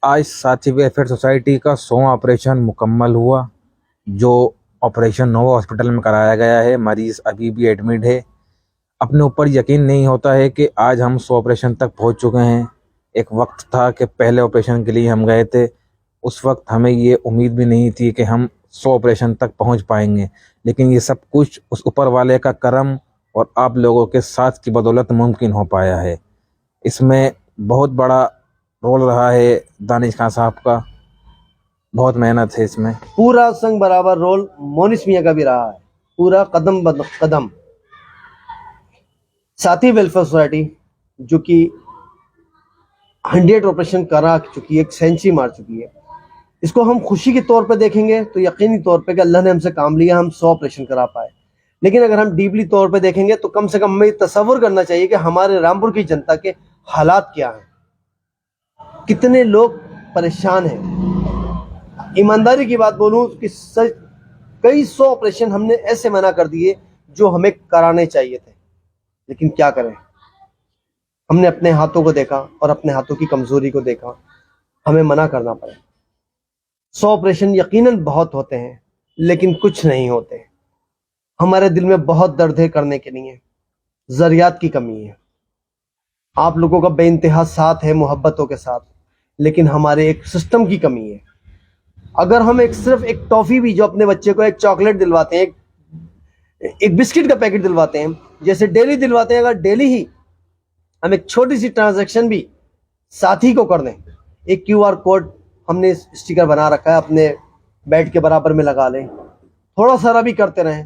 आज साथी welfare society का 100वां ऑपरेशन मुकम्मल हुआ, जो ऑपरेशन नोवा हॉस्पिटल में कराया गया है। मरीज अभी भी एडमिट है। अपने ऊपर यकीन नहीं होता है कि आज हम 100 ऑपरेशन तक पहुंच चुके हैं। एक वक्त था कि पहले ऑपरेशन के लिए हम गए थे, उस वक्त हमें ये उम्मीद भी नहीं थी कि हम 100 ऑपरेशन तक पहुंच पाएंगे, लेकिन ये सब कुछ उस ऊपर वाले का करम और आप लोगों के साथ की बदौलत मुमकिन हो पाया है। इसमें बहुत बड़ा रोल रहा है दानिश खान साहब का, बहुत मेहनत है इसमें। पूरा संग बराबर रोल मोनिस मियां का भी रहा है, पूरा कदम ब कदम। साथी वेलफेयर सोसाइटी जो कि 100 ऑपरेशन करा चुकी है, एक सेंचुरी मार चुकी है, इसको हम खुशी के तौर पे देखेंगे तो यकीनी तौर पे कि अल्लाह ने हमसे काम लिया, हम 100 ऑपरेशन करा पाए। लेकिन अगर हम डीपली तौर पे देखेंगे तो कम से कम हमें तसव्वुर करना चाहिए कि हमारे रामपुर की जनता के हालात क्या हैं, कितने लोग परेशान हैं। ईमानदारी की बात बोलूं कि कई 100 ऑपरेशन हमने ऐसे मना कर दिए जो हमें कराने चाहिए थे, लेकिन क्या करें, हमने अपने हाथों को देखा और अपने हाथों की कमजोरी को देखा, हमें मना करना पड़ा। 100 ऑपरेशन यकीनन बहुत होते हैं, लेकिन कुछ नहीं होते। हमारे दिल में बहुत दर्द है करने के लिए, जरियात की कमी है। आप लोगों का बेइंतहा साथ है मोहब्बतों के साथ, लेकिन हमारे एक सिस्टम की कमी है। अगर हम सिर्फ एक टॉफी भी, जो अपने बच्चे को एक चॉकलेट दिलवाते हैं, एक बिस्किट का पैकेट दिलवाते हैं, जैसे डेली दिलवाते हैं, अगर डेली ही हम एक छोटी सी ट्रांजैक्शन भी साथी को कर दें, एक QR कोड हमने स्टिकर बना रखा है, अपने बेड के बराबर में लगा लें, थोड़ा सारा भी करते रहें,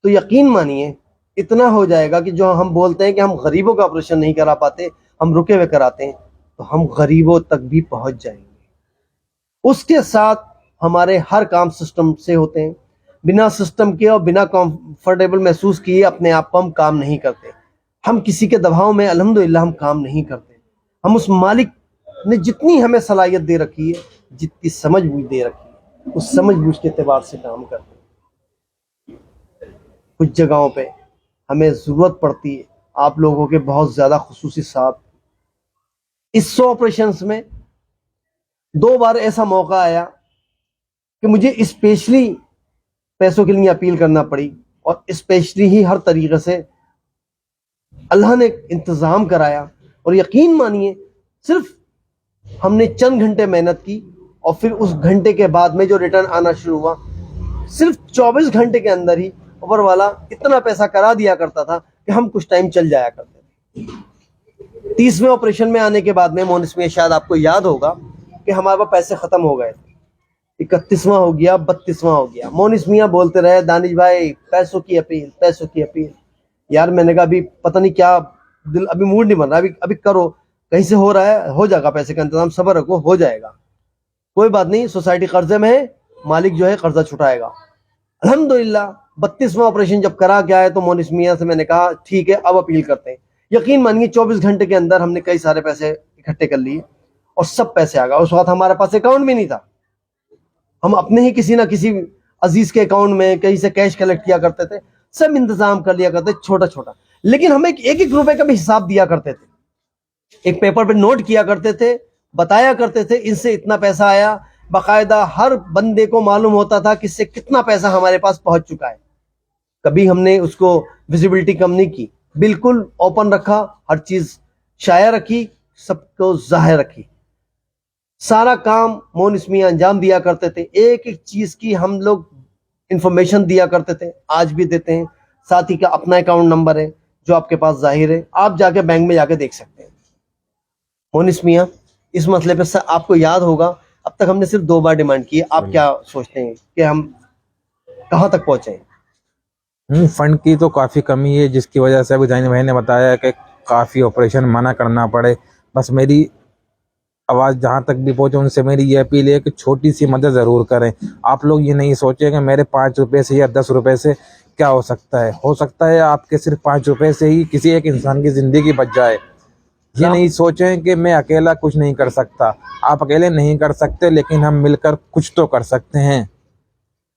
तो यकीन मानिए इतना हो जाएगा कि जो हम बोलते हैं कि हम गरीबों का ऑपरेशन नहीं करा पाते, हम रुके हुए कराते हैं, तो हम गरीबों तक भी पहुंच जाएंगे। उसके साथ हमारे हर काम सिस्टम से होते हैं। बिना सिस्टम के और बिना कंफर्टेबल महसूस किए अपने आप को हम काम नहीं करते। हम किसी के दबाव में अल्हम्दुलिल्लाह हम काम नहीं करते। हम उस मालिक ने जितनी हमें सलाहियत दे रखी है, जितनी समझ बूझ दे रखी है, उस समझ बूझ के एतबार से काम करते हैं। कुछ जगहों पे हमें ज़रूरत पड़ती है आप लोगों के बहुत ज़्यादा खुसूसी साथ। इस 100 ऑपरेशंस में 2 बार ऐसा मौका आया कि मुझे स्पेशली पैसों के लिए अपील करना पड़ी, और स्पेशली ही हर तरीके से अल्लाह ने इंतज़ाम कराया। और यकीन मानिए सिर्फ हमने चंद घंटे मेहनत की, और फिर उस घंटे के बाद में जो रिटर्न आना शुरू हुआ, सिर्फ 24 घंटे के अंदर ही ऊपर वाला इतना पैसा करा दिया करता था कि हम कुछ टाइम चल जाया करते थे। 30वें ऑपरेशन में आने के बाद में मोनिस में शायद आपको याद होगा कि हमारे पास पैसे खत्म हो गए थे। 31वां हो गया, 32वां हो गया, मोनिस मियाँ बोलते रहे, दानिश भाई पैसों की अपील, पैसों की अपील। यार मैंने कहा अभी पता नहीं क्या दिल, अभी मूड नहीं बन रहा, अभी करो, कहीं से हो रहा है, हो जाएगा, पैसे का इंतजाम, सब्र रखो, हो जाएगा, कोई बात नहीं, सोसाइटी कर्जे में है, मालिक जो है कर्जा छुटाएगा। अल्हम्दुलिल्लाह 32वां ऑपरेशन जब करा के आए तो मोनिस मियाँ से मैंने कहा ठीक है अब अपील करते हैं। यकीन मानिए 24 घंटे के अंदर हमने कई सारे पैसे इकट्ठे कर लिए और सब पैसे आ गए। उस वक्त हमारे पास अकाउंट भी नहीं था, हम अपने ही किसी ना किसी अजीज के अकाउंट में कहीं से कैश कलेक्ट किया करते थे, सब इंतजाम कर लिया करते छोटा छोटा। लेकिन हम एक रुपए का भी हिसाब दिया करते थे, एक पेपर पे नोट किया करते थे, बताया करते थे इनसे इतना पैसा आया, बाकायदा हर बंदे को मालूम होता था कि इससे कितना पैसा हमारे पास पहुंच चुका है। कभी हमने उसको विजिबिलिटी कम नहीं की, बिल्कुल ओपन रखा, हर चीज शाया रखी, सबको जाहिर रखी। सारा काम मोनिस मियां अंजाम दिया करते थे, एक एक चीज की हम लोग इंफॉर्मेशन दिया करते थे, आज भी देते हैं। साथ ही का अपना अकाउंट नंबर है जो आपके पास जाहिर है, आप जाके बैंक में जाके देख सकते हैं। मोनिस मियां इस मसले पे आपको याद होगा अब तक हमने सिर्फ 2 बार डिमांड की है। आप क्या सोचते हैं कि हम कहां तक पहुंचे? फंड की तो काफ़ी कमी है, जिसकी वजह से अभी दानिश भाई ने बताया कि काफ़ी ऑपरेशन मना करना पड़े। बस मेरी आवाज़ जहाँ तक भी पहुँचे उनसे मेरी ये अपील है कि छोटी सी मदद ज़रूर करें। आप लोग ये नहीं सोचें कि मेरे 5 रुपये से या 10 रुपये से क्या हो सकता है आपके सिर्फ 5 रुपये से ही किसी एक इंसान की ज़िंदगी बच जाए। ये नहीं सोचें कि मैं अकेला कुछ नहीं कर सकता। आप अकेले नहीं कर सकते, लेकिन हम मिलकर कुछ तो कर सकते हैं।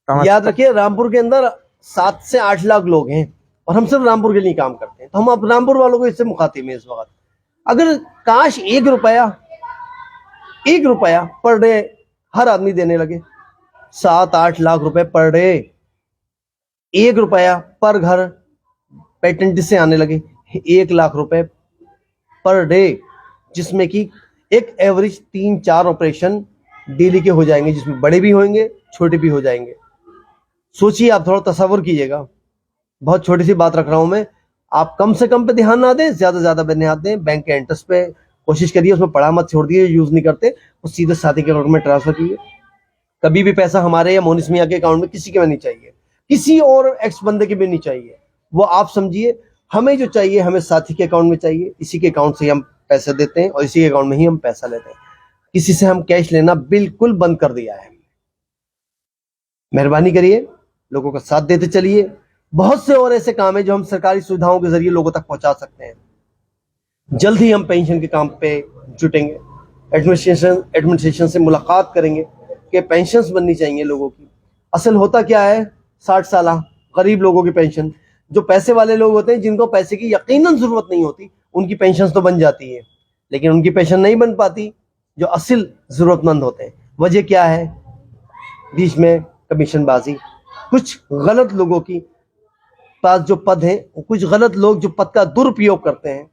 याद रखिए रामपुर के अंदर 7 से 8 लाख लोग हैं और हम सिर्फ रामपुर के लिए काम करते हैं, तो हम अब रामपुर वालों को इससे मुखातिब हैं। इस वक्त अगर काश 1 रुपया 1 रुपया पर डे हर आदमी देने लगे, 7-8 लाख रुपए पर डे, 1 रुपया पर घर पेटेंट से आने लगे, 1 लाख रुपए पर डे, जिसमें कि एक एवरेज 3-4 ऑपरेशन डेली के हो जाएंगे, जिसमें बड़े भी होंगे छोटे भी हो जाएंगे। सोचिए, आप थोड़ा तसव्वुर कीजिएगा, बहुत छोटी सी बात रख रहा हूं मैं, आप कम से कम पे ध्यान ना दें, ज्यादा ज्यादा पे ध्यान दें। बैंक के इंटरेस्ट पे कोशिश करिए, उसमें पड़ा मत छोड़ दिए, यूज नहीं करते, वो सीधे साथी के अकाउंट में ट्रांसफर कीजिए। कभी भी पैसा हमारे या मोनिस मियां के अकाउंट में किसी के में नहीं चाहिए, किसी और एक्स बंदे के भी नहीं चाहिए। वो आप समझिए, हमें जो चाहिए हमें साथी के अकाउंट में चाहिए, इसी के अकाउंट से हम पैसे देते हैं और इसी के अकाउंट में ही हम पैसा लेते हैं। किसी से हम कैश लेना बिल्कुल बंद कर दिया है। मेहरबानी करिए, लोगों का साथ देते चलिए। बहुत से और ऐसे काम है जो हम सरकारी सुविधाओं के जरिए लोगों तक पहुंचा सकते हैं। जल्द ही हम पेंशन के काम पे जुटेंगे, एडमिनिस्ट्रेशन से मुलाकात करेंगे कि पेंशन्स बननी चाहिए लोगों की। असल होता क्या है, 60 साल गरीब लोगों की पेंशन, जो पैसे वाले लोग होते हैं जिनको पैसे की यकीनन जरूरत नहीं होती, उनकी पेंशन तो बन जाती है, लेकिन उनकी पेंशन नहीं बन पाती जो असल जरूरतमंद होते हैं। वजह क्या है? बीच में कमीशनबाजी, कुछ गलत लोगों की पास जो पद हैं, कुछ गलत लोग जो पद का दुरुपयोग करते हैं,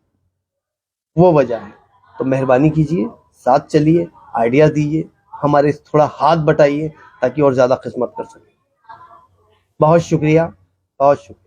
वो वजह है। तो मेहरबानी कीजिए, साथ चलिए, आइडिया दीजिए, हमारे थोड़ा हाथ बटाइए ताकि और ज्यादा खिदमत कर सकें। बहुत शुक्रिया, बहुत शुक्रिया।